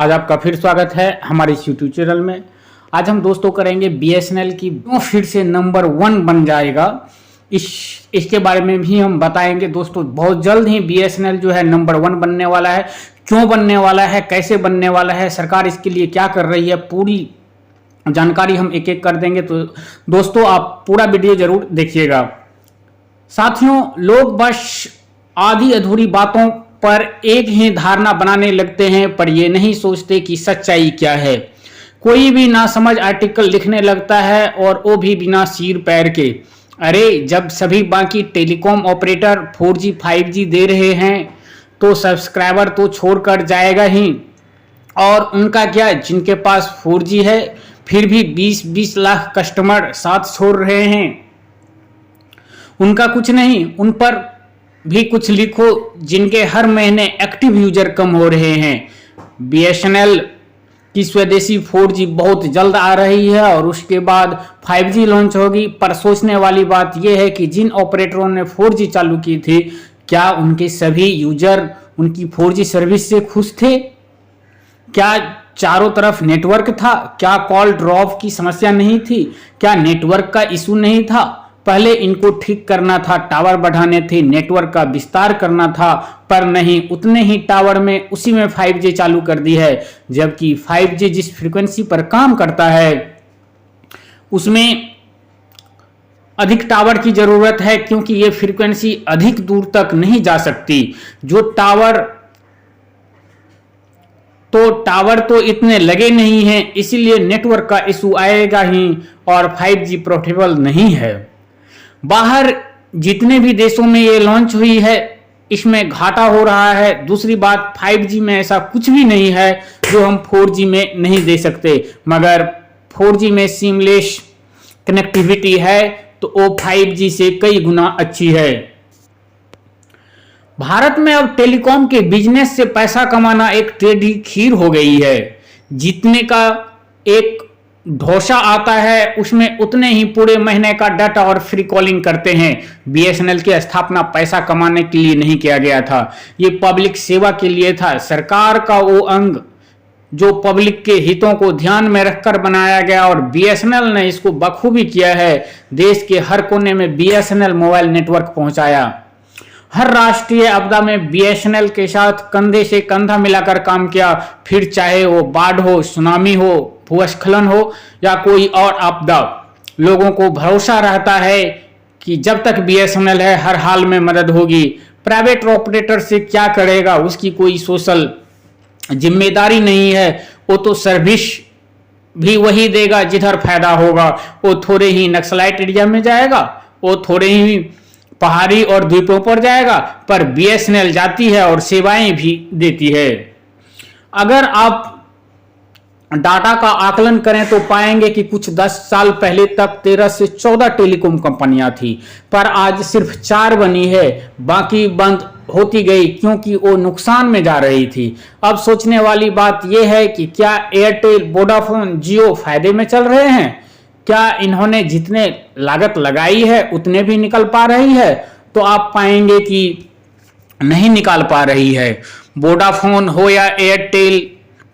आज आपका फिर स्वागत है हमारे इस यूट्यूब चैनल में। आज हम दोस्तों करेंगे बीएसएनएल की क्यों फिर से नंबर 1 बन जाएगा, इसके बारे में भी हम बताएंगे दोस्तों। बहुत जल्द ही बीएसएनएल जो है नंबर 1 बनने वाला है। क्यों बनने वाला है, कैसे बनने वाला है, सरकार इसके लिए क्या कर रही है, पूरी जानकारी हम एक एक कर देंगे। तो दोस्तों आप पूरा वीडियो जरूर देखिएगा। साथियों, लोग बस आधी अधूरी बातों पर एक ही धारणा बनाने लगते हैं, पर ये नहीं सोचते कि सच्चाई क्या है। कोई भी नासमझ आर्टिकल लिखने लगता है और वो भी बिना सिर पैर के। अरे, जब सभी बाकी टेलीकॉम ऑपरेटर 4G 5G दे रहे हैं तो सब्सक्राइबर तो छोड़कर जाएगा ही। और उनका क्या, जिनके पास 4G है फिर भी 20-20 लाख कस्टमर साथ छोड़ रहे हैं, उनका कुछ नहीं। उन पर भी कुछ लिखो जिनके हर महीने एक्टिव यूजर कम हो रहे हैं। बीएसएनएल की स्वदेशी 4G बहुत जल्द आ रही है और उसके बाद 5G लॉन्च होगी। पर सोचने वाली बात यह है कि जिन ऑपरेटरों ने 4G चालू की थी, क्या उनके सभी यूजर उनकी 4G सर्विस से खुश थे? क्या चारों तरफ नेटवर्क था? क्या कॉल ड्रॉप की समस्या नहीं थी? क्या नेटवर्क का इशू नहीं था? पहले इनको ठीक करना था, टावर बढ़ाने थे, नेटवर्क का विस्तार करना था, पर नहीं, उतने ही टावर में उसी में 5G चालू कर दी है। जबकि 5G जिस फ्रीक्वेंसी पर काम करता है उसमें अधिक टावर की जरूरत है, क्योंकि ये फ्रीक्वेंसी अधिक दूर तक नहीं जा सकती। टावर तो इतने लगे नहीं हैं, इसीलिए नेटवर्क का इशू आएगा ही और 5G प्रॉफिटेबल नहीं है। बाहर जितने भी देशों में ये लॉन्च हुई है, इसमें घाटा हो रहा है। दूसरी बात, 5G में ऐसा कुछ भी नहीं है जो हम 4G में नहीं दे सकते, मगर 4G में सीमलेस कनेक्टिविटी है तो वो 5G से कई गुना अच्छी है। भारत में अब टेलीकॉम के बिजनेस से पैसा कमाना एक टेढ़ी खीर हो गई है। जितने का एक ढोसा आता है उसमें उतने ही पूरे महीने का डाटा और फ्री कॉलिंग करते हैं। बीएसएनएल की स्थापना पैसा कमाने के लिए नहीं किया गया था, ये पब्लिक सेवा के लिए था। सरकार का वो अंग जो पब्लिक के हितों को ध्यान में रखकर बनाया गया और बीएसएनएल ने इसको बखूबी किया है। देश के हर कोने में बीएसएनएल मोबाइल नेटवर्क पहुंचाया। हर राष्ट्रीय आपदा में बीएसएनएल के साथ कंधे से कंधा मिलाकर काम किया, फिर चाहे वो बाढ़ हो, सुनामी हो, भूस्खलन हो या कोई और आपदा। लोगों को भरोसा रहता है कि जब तक बीएसएनएल है हर हाल में मदद होगी। प्राइवेट ऑपरेटर से क्या करेगा, उसकी कोई सोशल जिम्मेदारी नहीं है। वो तो सर्विस भी वही देगा जिधर फायदा होगा। वो थोड़े ही नक्सलाइट एरिया में जाएगा, वो थोड़े ही पहाड़ी और द्वीपों पर जाएगा, पर बीएसएनएल जाती है और सेवाएं भी देती है। अगर आप डाटा का आकलन करें तो पाएंगे कि कुछ 10 साल पहले तक 13 से 14 टेलीकॉम कंपनियां थी, पर आज सिर्फ 4 बनी है, बाकी बंद होती गई क्योंकि वो नुकसान में जा रही थी। अब सोचने वाली बात यह है कि क्या एयरटेल, वोडाफोन, जियो फायदे में चल रहे हैं? क्या इन्होंने जितने लागत लगाई है उतने भी निकल पा रही है? तो आप पाएंगे कि नहीं निकाल पा रही है। वोडाफोन हो या एयरटेल,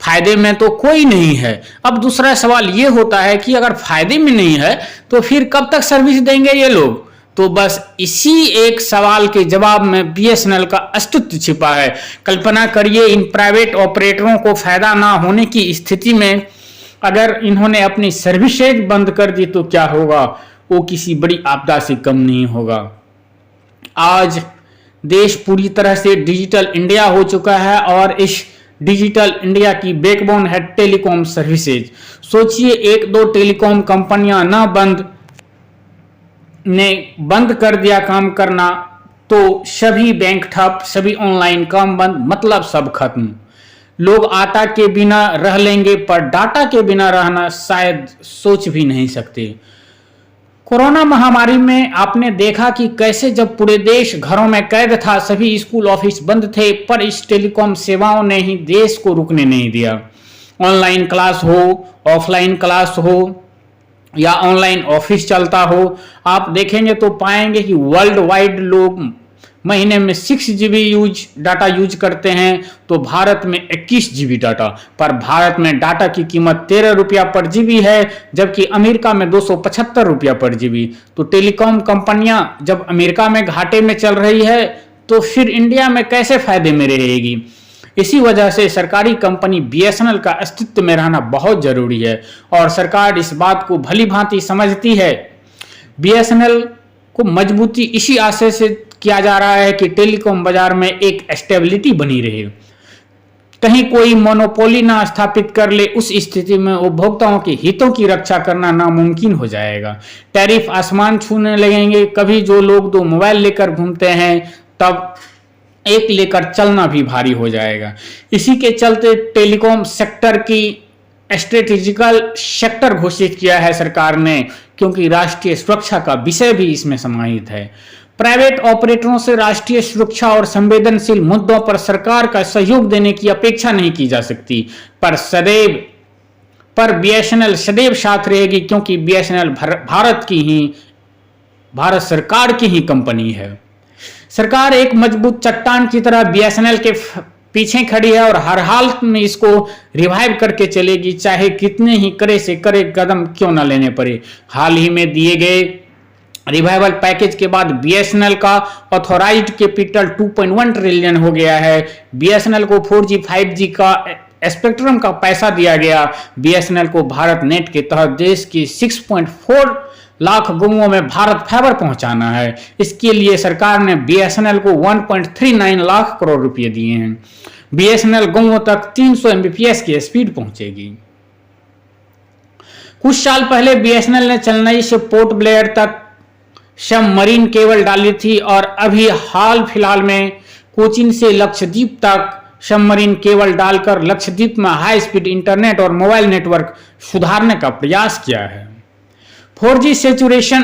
फायदे में तो कोई नहीं है। अब दूसरा सवाल ये होता है कि अगर फायदे में नहीं है तो फिर कब तक सर्विस देंगे ये लोग? तो बस इसी एक सवाल के जवाब में बीएसएनएल का अस्तित्व छिपा है। कल्पना करिए, इन प्राइवेट ऑपरेटरों को फायदा ना होने की स्थिति में अगर इन्होंने अपनी सर्विसेज बंद कर दी तो क्या होगा? वो किसी बड़ी आपदा से कम नहीं होगा। आज देश पूरी तरह से डिजिटल इंडिया हो चुका है और इस डिजिटल इंडिया की बैकबोन है टेलीकॉम सर्विसेज। सोचिए, 1-2 टेलीकॉम कंपनियां बंद कर दिया काम करना तो सभी बैंक ठप, सभी ऑनलाइन काम बंद, मतलब सब खत्म। लोग आटा के बिना रह लेंगे, पर डाटा के बिना रहना शायद सोच भी नहीं सकते। कोरोना महामारी में आपने देखा कि कैसे जब पूरे देश घरों में कैद था, सभी स्कूल ऑफिस बंद थे, पर इस टेलीकॉम सेवाओं ने ही देश को रुकने नहीं दिया। ऑनलाइन क्लास हो, ऑफलाइन क्लास हो या ऑनलाइन ऑफिस चलता हो, आप देखेंगे तो पाएंगे कि वर्ल्ड वाइड लोग महीने में 6 GB डाटा यूज करते हैं तो भारत में 21 GB डाटा। पर भारत में डाटा की कीमत 13 रुपया पर GB है, जबकि अमेरिका में 275 रुपया पर GB। तो टेलीकॉम कंपनियां जब अमेरिका में घाटे में चल रही है तो फिर इंडिया में कैसे फायदे में रहेगी। इसी वजह से सरकारी कंपनी BSNL का अस्तित्व में रहना बहुत जरूरी है और सरकार इस बात को भली भांति समझती है। BSNL को मजबूती इसी आशय से किया जा रहा है कि टेलीकॉम बाजार में एक स्टेबिलिटी बनी रहे, कहीं कोई मोनोपोली ना स्थापित कर ले। उस स्थिति में उपभोक्ताओं के हितों की रक्षा करना नामुमकिन हो जाएगा। टैरिफ आसमान छूने लगेंगे। कभी जो लोग 2 मोबाइल लेकर घूमते हैं तब एक लेकर चलना भी भारी हो जाएगा। इसी के चलते टेलीकॉम सेक्टर की स्ट्रेटेजिकल सेक्टर घोषित किया है सरकार ने, क्योंकि राष्ट्रीय सुरक्षा का विषय भी इसमें समाहित है। प्राइवेट ऑपरेटरों से राष्ट्रीय सुरक्षा और संवेदनशील मुद्दों पर सरकार का सहयोग देने की अपेक्षा नहीं की जा सकती, पर BSNL सदैव साथ रहेगी, क्योंकि BSNL भारत सरकार की ही कंपनी है। सरकार एक मजबूत चट्टान की तरह BSNL के पीछे खड़ी है और हर हाल में इसको रिवाइव करके चलेगी, चाहे कितने ही करे से करे कदम क्यों न लेने पड़े। हाल ही में दिए गए रिवाइवल पैकेज के बाद BSNL का ऑथोराइज्ड कैपिटल 2.1 ट्रिलियन हो गया है। BSNL को 4G 5G का स्पेक्ट्रम का पैसा दिया गया। BSNL को भारत नेट के तहत देश की 6.4 लाख गांवों में भारत फाइबर पहुंचाना है। इसके लिए सरकार ने BSNL को 1.39 लाख करोड़ रुपए दिए हैं। BSNL गांवों तक 300 Mbps की स्पीड पहुंचेगी। कुछ साल पहले BSNL ने चेन्नई से पोर्ट ब्लेयर तक सबमरीन केबल डाली थी और अभी हाल फिलहाल में कोचीन से लक्षद्वीप तक सबमरीन केबल डालकर लक्षद्वीप में हाई स्पीड इंटरनेट और मोबाइल नेटवर्क सुधारने का प्रयास किया है। 4G सैचुरेशन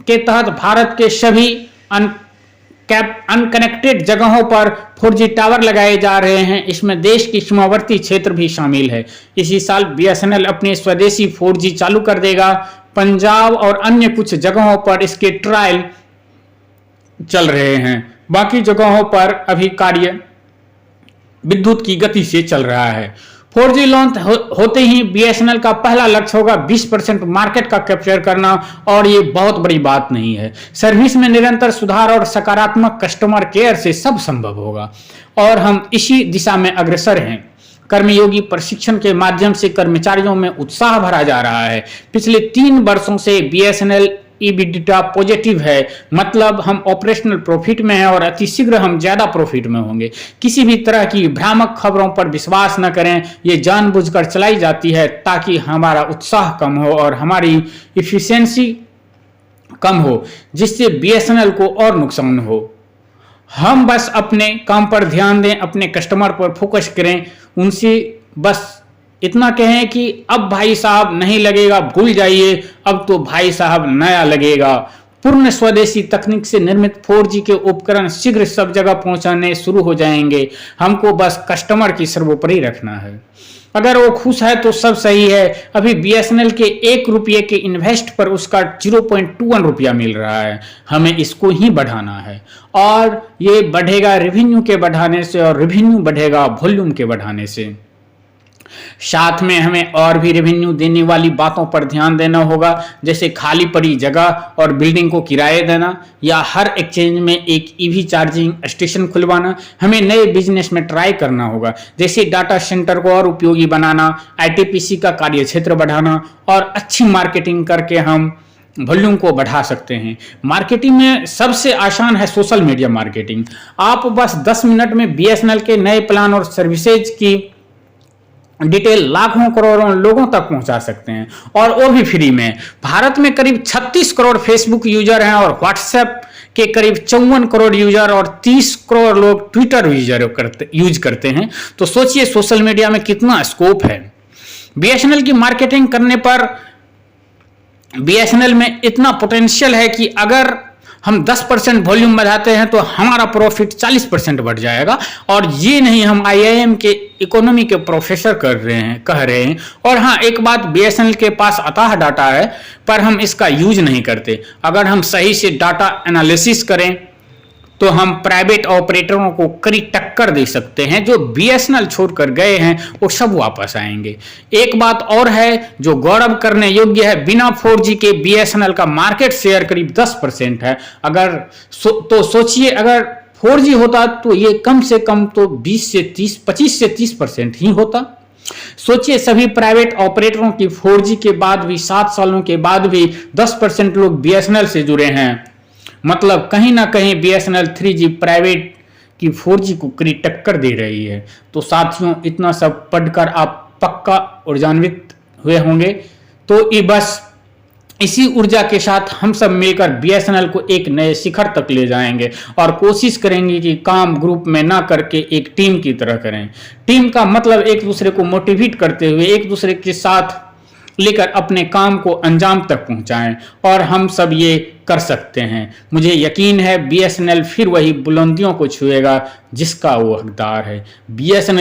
के तहत भारत के सभी अनकनेक्टेड जगहों पर 4G टावर लगाए जा रहे हैं। इसमें देश की सीमावर्ती क्षेत्र भी शामिल है। इसी साल BSNL अपने स्वदेशी 4G चालू कर देगा। पंजाब और अन्य कुछ जगहों पर इसके ट्रायल चल रहे हैं। बाकी जगहों पर अभी कार्य विद्युत की गति से चल रहा है। 4G लॉन्च होते ही BSNL का पहला लक्ष्य होगा 20% मार्केट का कैप्चर करना, और ये बहुत बड़ी बात नहीं है। सर्विस में निरंतर सुधार और सकारात्मक कस्टमर केयर से सब संभव होगा और हम इसी दिशा में अग्रसर हैं। कर्मयोगी प्रशिक्षण के माध्यम से कर्मचारियों में उत्साह भरा जा रहा है। पिछले 3 वर्षों से BSNL EBITDA पॉजिटिव है, मतलब हम ऑपरेशनल प्रॉफिट में हैं और अतिशीघ्र हम ज्यादा प्रॉफिट में होंगे। किसी भी तरह की भ्रामक खबरों पर विश्वास न करें, ये जानबूझकर चलाई जाती है ताकि हमारा उत्साह कम हो और हमारी इफिशिएंसी कम हो, जिससे BSNL को और नुकसान हो। हम बस अपने काम पर ध्यान दें, अपने कस्टमर पर फोकस करें, उनसे बस इतना कहें कि अब भाई साहब नहीं लगेगा, भूल जाइए, अब तो भाई साहब नया लगेगा। पूर्ण स्वदेशी तकनीक से निर्मित 4G के उपकरण शीघ्र सब जगह पहुंचाने शुरू हो जाएंगे। हमको बस कस्टमर की सर्वोपरि रखना है। अगर वो खुश है तो सब सही है। अभी BSNL के 1 रुपये के इन्वेस्ट पर उसका 0.21 रुपया मिल रहा है। हमें इसको ही बढ़ाना है और ये बढ़ेगा रेवेन्यू के बढ़ाने से, और रेवेन्यू बढ़ेगा वॉल्यूम के बढ़ाने से। साथ में हमें और भी रेवेन्यू देने वाली बातों पर ध्यान देना होगा, जैसे खाली पड़ी जगह और बिल्डिंग को किराए देना, या हर एक्सचेंज में एक EV चार्जिंग स्टेशन खुलवाना। हमें नए बिजनेस में ट्राई करना होगा, जैसे डाटा सेंटर को और उपयोगी बनाना, ITPC का कार्य क्षेत्र बढ़ाना, और अच्छी मार्केटिंग करके हम वॉल्यूम को बढ़ा सकते हैं। मार्केटिंग में सबसे आसान है सोशल मीडिया मार्केटिंग। आप बस 10 मिनट में BSNL के नए प्लान और सर्विसेज की डिटेल लाखों करोड़ों लोगों तक पहुंचा सकते हैं, और वो भी फ्री में। भारत में करीब 36 करोड़ फेसबुक यूजर हैं और व्हाट्सएप के करीब 54 करोड़ यूजर और 30 करोड़ लोग ट्विटर यूज करते हैं। तो सोचिए सोशल मीडिया में कितना स्कोप है। BSNL की मार्केटिंग करने पर BSNL में इतना पोटेंशियल है कि अगर हम 10% वॉल्यूम बढ़ाते हैं तो हमारा प्रॉफिट 40% बढ़ जाएगा। और ये नहीं हम IIM के इकोनॉमी के प्रोफेसर कह रहे हैं। और हाँ, एक बात, BSNL के पास अथाह डाटा है पर हम इसका यूज नहीं करते। अगर हम सही से डाटा एनालिसिस करें तो हम प्राइवेट ऑपरेटरों को कड़ी टक्कर दे सकते हैं। जो बीएसएनएल छोड़कर गए हैं वो सब वापस आएंगे। एक बात और है जो गौरव करने योग्य है, बिना 4G के बीएसएनएल का मार्केट शेयर करीब 10% है। तो सोचिए अगर 4G होता तो ये कम से कम तो 25 से 30% ही होता। सोचिए सभी प्राइवेट ऑपरेटरों की 4G के बाद भी 7 सालों के बाद भी 10% लोग बीएसएनएल से जुड़े हैं। मतलब कहीं ना कहीं बीएसएनएल 3G प्राइवेट की 4G को कड़ी टक्कर दे रही है। तो साथियों, इतना सब पढ़कर आप पक्का ऊर्जान्वित हुए होंगे। तो ये बस इसी ऊर्जा के साथ हम सब मिलकर बीएसएनएल को एक नए शिखर तक ले जाएंगे और कोशिश करेंगे कि काम ग्रुप में ना करके एक टीम की तरह करें। टीम का मतलब एक दूसरे को मोटिवेट करते हुए एक दूसरे के साथ लेकर अपने काम को अंजाम तक पहुंचाएं, और हम सब ये कर सकते हैं। मुझे यकीन है बीएसएनएल फिर वही बुलंदियों को छुएगा जिसका वो हकदार है। बीएसएनएल